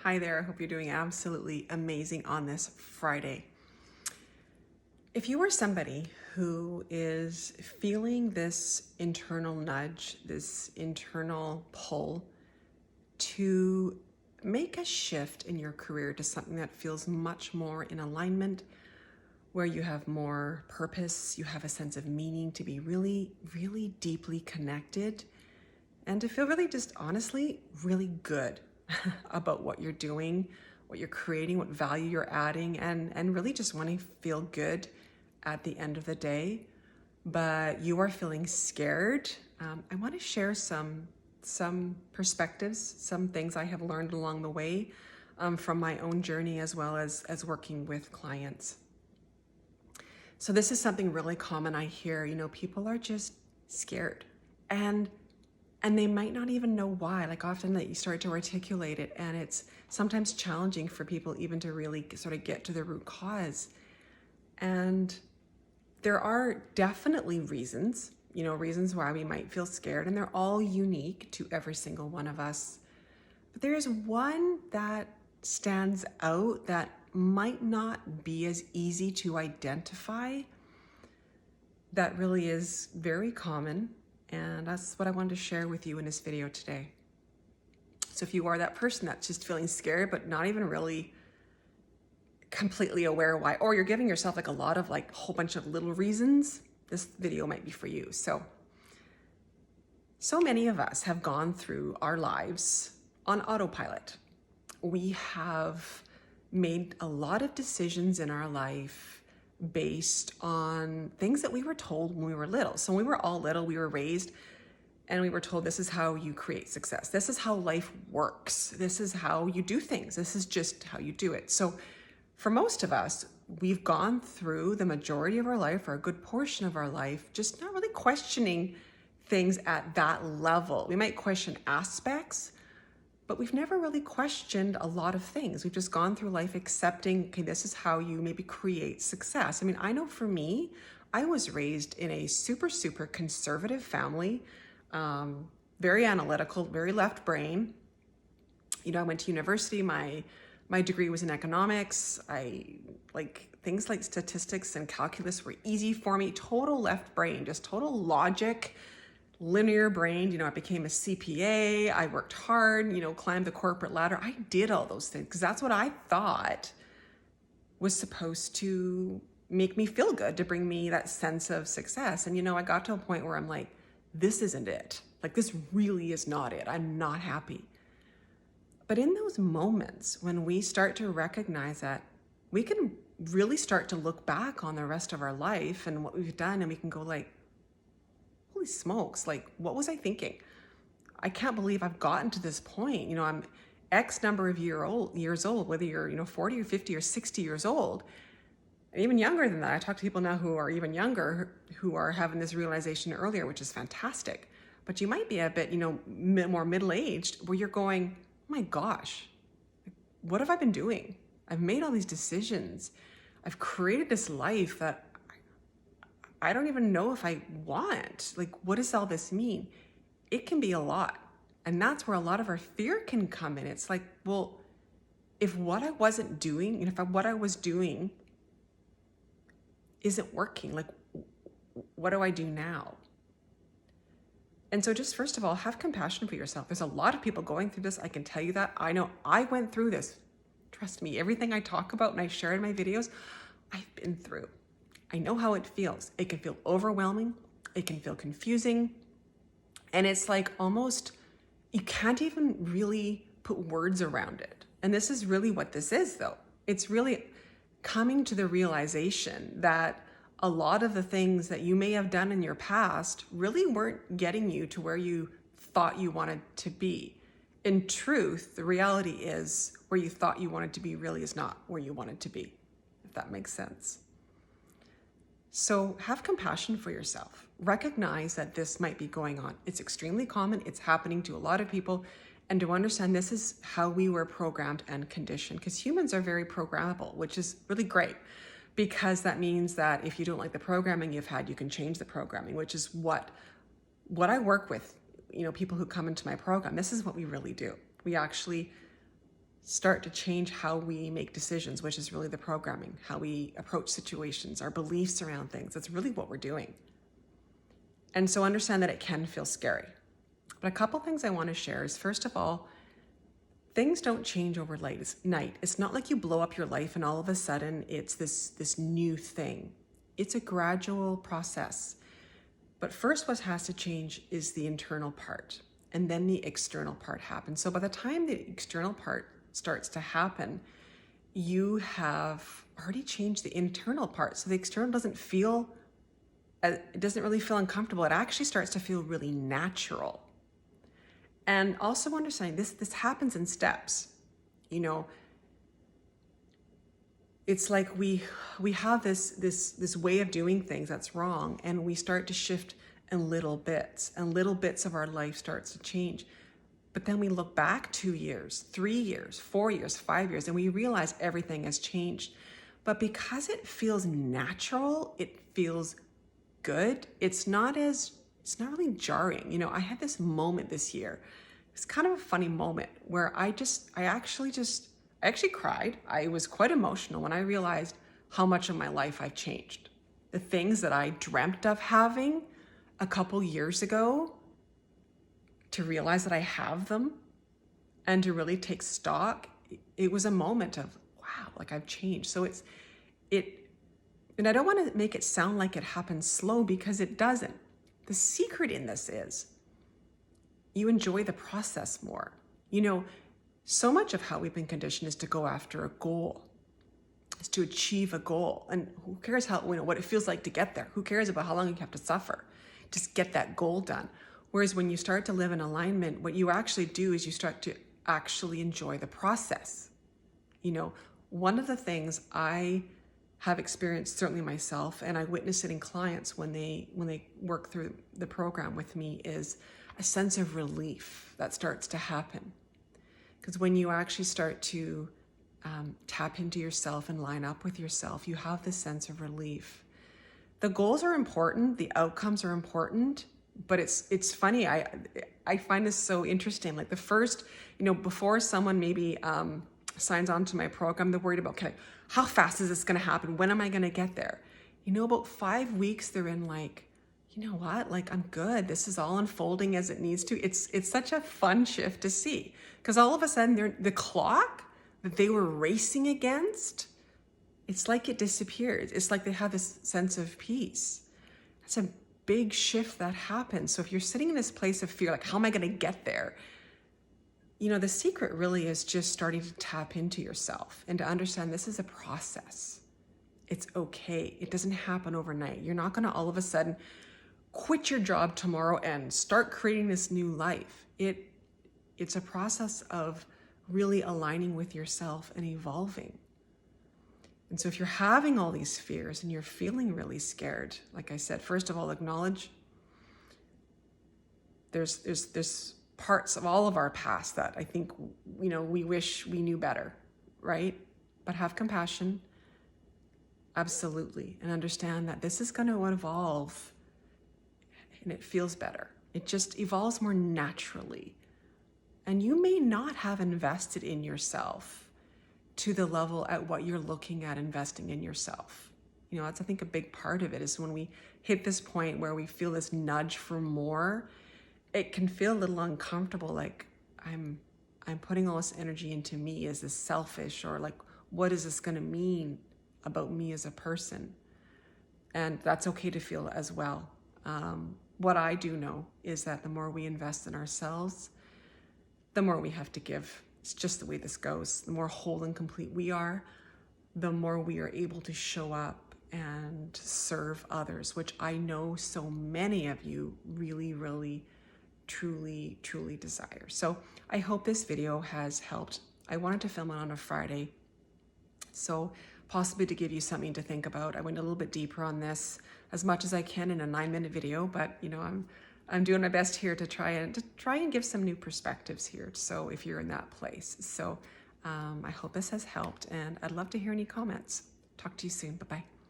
Hi there, I hope you're doing absolutely amazing on this Friday. If you are somebody who is feeling this internal nudge, this internal pull to make a shift in your career to something that feels much more in alignment, where you have more purpose, you have a sense of meaning, to be really, really deeply connected, and to feel really just honestly really good about what you're doing, what you're creating, what value you're adding, and really just wanting to feel good at the end of the day, but you are feeling scared. I want to share some perspectives, some things I have learned along the way from my own journey, as well as working with clients. So this is something really common I hear. People are just scared, and they might not even know why. Like, often that you start to articulate it, and it's sometimes challenging for people even to really sort of get to the root cause. And there are definitely reasons why we might feel scared, and they're all unique to every single one of us. But there is one that stands out that might not be as easy to identify, that really is very common. And that's what I wanted to share with you in this video today. So if you are that person that's just feeling scared, but not even really completely aware why, or you're giving yourself like a lot of like a whole bunch of little reasons, this video might be for you. So many of us have gone through our lives on autopilot. We have made a lot of decisions in our life based on things that we were told when we were little. So when we were all little, we were raised and we were told, this is how you create success. This is how life works. This is how you do things. This is just how you do it. So for most of us, we've gone through the majority of our life, or a good portion of our life, just not really questioning things at that level. We might question aspects, but we've never really questioned a lot of things. We've just gone through life accepting, okay, this is how you maybe create success. I mean, I know for me, I was raised in a super, super conservative family, very analytical, very left brain. I went to university, my degree was in economics. Things like statistics and calculus were easy for me, total left brain, just total logic, linear brain. I became a CPA, I worked hard, climbed the corporate ladder. I did all those things because that's what I thought was supposed to make me feel good, to bring me that sense of success. And I got to a point where I'm like, this isn't it. Like, this really is not it. I'm not happy. But in those moments when we start to recognize that, we can really start to look back on the rest of our life and what we've done, and we can go like, holy smokes, like, what was I thinking? I can't believe I've gotten to this point. I'm X number of years old, whether you're 40 or 50 or 60 years old, and even younger than that. I talk to people now who are even younger, who are having this realization earlier, which is fantastic. But you might be a bit, more middle-aged, where you're going, oh my gosh, what have I been doing? I've made all these decisions. I've created this life that I don't even know if I want. Like, what does all this mean? It can be a lot. And that's where a lot of our fear can come in. It's like, well, if what I wasn't doing, and if what I was doing isn't working, like, what do I do now? And so just first of all, have compassion for yourself. There's a lot of people going through this. I can tell you that. I know I went through this. Trust me, everything I talk about and I share in my videos, I've been through. I know how it feels. It can feel overwhelming. It can feel confusing. And it's like almost, you can't even really put words around it. And this is really what this is, though. It's really coming to the realization that a lot of the things that you may have done in your past really weren't getting you to where you thought you wanted to be. In truth, the reality is where you thought you wanted to be really is not where you wanted to be, if that makes sense. So have compassion for yourself. Recognize that this might be going on. It's extremely common. It's happening to a lot of people. And to understand this is how we were programmed and conditioned, because humans are very programmable, which is really great, because that means that if you don't like the programming you've had, you can change the programming, which is what I work with, people who come into my program. This is what we really do. We actually start to change how we make decisions, which is really the programming, how we approach situations, our beliefs around things. That's really what we're doing. And so understand that it can feel scary. But a couple things I want to share is, first of all, things don't change overnight. It's not like you blow up your life and all of a sudden it's this new thing. It's a gradual process. But first, what has to change is the internal part, and then the external part happens. So by the time the external part starts to happen, you have already changed the internal part. So the external doesn't really feel uncomfortable. It actually starts to feel really natural. And also understanding this happens in steps. It's like we have this way of doing things that's wrong, and we start to shift in little bits, and little bits of our life starts to change. But then we look back 2 years, 3 years, 4 years, 5 years, and we realize everything has changed. But because it feels natural, it feels good. It's not really jarring. I had this moment this year. It's kind of a funny moment where I actually cried. I was quite emotional when I realized how much of my life I've changed. The things that I dreamt of having a couple years ago, to realize that I have them and to really take stock, it was a moment of, wow, like I've changed. So and I don't want to make it sound like it happens slow, because it doesn't. The secret in this is you enjoy the process more. So much of how we've been conditioned is to go after a goal, is to achieve a goal. And who cares what it feels like to get there? Who cares about how long you have to suffer? Just get that goal done. Whereas when you start to live in alignment, what you actually do is you start to actually enjoy the process. One of the things I have experienced, certainly myself, and I witness it in clients when they work through the program with me, is a sense of relief that starts to happen. Because when you actually start to tap into yourself and line up with yourself, you have this sense of relief. The goals are important, the outcomes are important, but it's funny. I find this so interesting. Like the first, before someone maybe signs on to my program, they're worried about, okay, how fast is this going to happen? When am I going to get there? About 5 weeks, they're in like, you know what? Like, I'm good. This is all unfolding as it needs to. It's such a fun shift to see, because all of a sudden the clock that they were racing against, it's like it disappears. It's like they have this sense of peace. It's a big shift that happens. So if you're sitting in this place of fear, like, how am I going to get there? The secret really is just starting to tap into yourself and to understand this is a process. It's okay. It doesn't happen overnight. You're not going to all of a sudden quit your job tomorrow and start creating this new life. It's a process of really aligning with yourself and evolving. And so if you're having all these fears and you're feeling really scared, like I said, first of all, acknowledge there's parts of all of our past that I think, we wish we knew better, right? But have compassion, absolutely, and understand that this is going to evolve, and it feels better. It just evolves more naturally. And you may not have invested in yourself to the level at what you're looking at investing in yourself. That's, I think, a big part of it, is when we hit this point where we feel this nudge for more, it can feel a little uncomfortable, like I'm putting all this energy into me. Is this selfish? Or like, what is this going to mean about me as a person? And that's okay to feel as well. What I do know is that the more we invest in ourselves, the more we have to give. It's just the way this goes. The more whole and complete we are, the more we are able to show up and serve others, which I know so many of you really, really, truly, truly desire. So I hope this video has helped. I wanted to film it on a Friday, so possibly to give you something to think about. I went a little bit deeper on this as much as I can in a 9-minute video, but I'm doing my best here to try and give some new perspectives here. So if you're in that place, so I hope this has helped, and I'd love to hear any comments. Talk to you soon. Bye-bye.